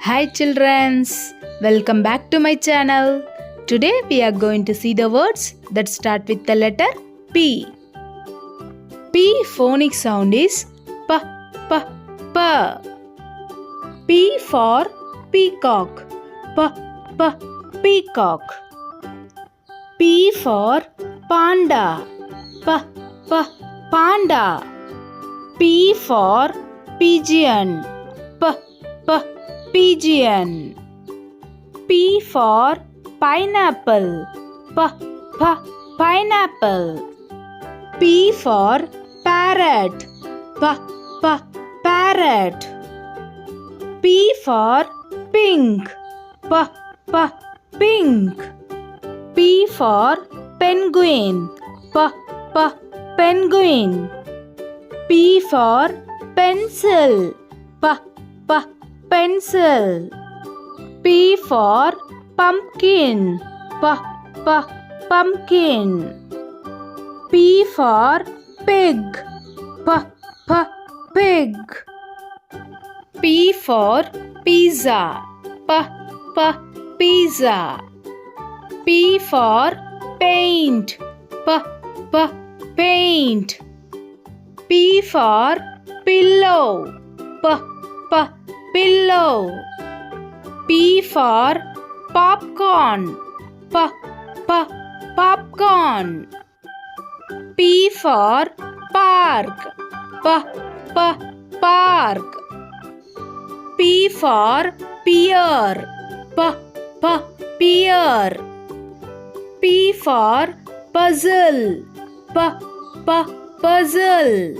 Hi childrens, welcome back to my channel. Today we are going to see the words that start with the letter P. P phonic sound is P, P, P. P for peacock, P, P, peacock. P for panda, P, P, panda. P for pigeon, P, P, pigeon. P for pineapple, P, P, pineapple. P for parrot, P, P, parrot. P for pink, P, P, pink. P for penguin, P, P, penguin. P for pencil, P, P, pencil. P for pumpkin, P, P, pumpkin. P for pig, P, P, pig. P for pizza, P, P, pizza. P for paint, P, P, paint. P for pillow, P, P, pillow. P for popcorn, P, P, popcorn. P for park, P, P, park. P for pear, P, P, pear. P for puzzle, P, P, puzzle.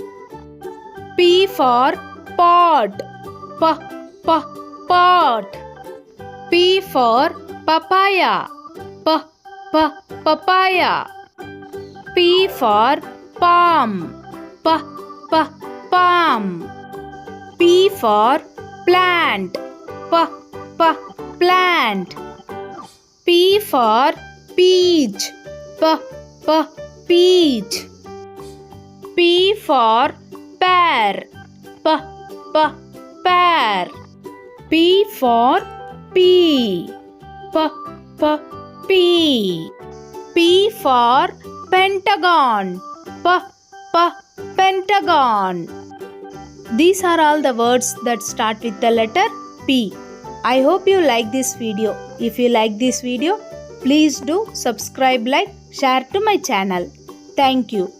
P for pot, P, P, pot. P for papaya, P, P, papaya. P for palm, P, P, palm. P for plant, P, P, plant. P for peach, P, P, peach. P for pear, P, P, pear. P for pea, P, P, pea. P for pentagon, P, P, pentagon. These are all the words that start with the letter P. I hope you like this video. If you like this video, please do subscribe, like, share to my channel. Thank you.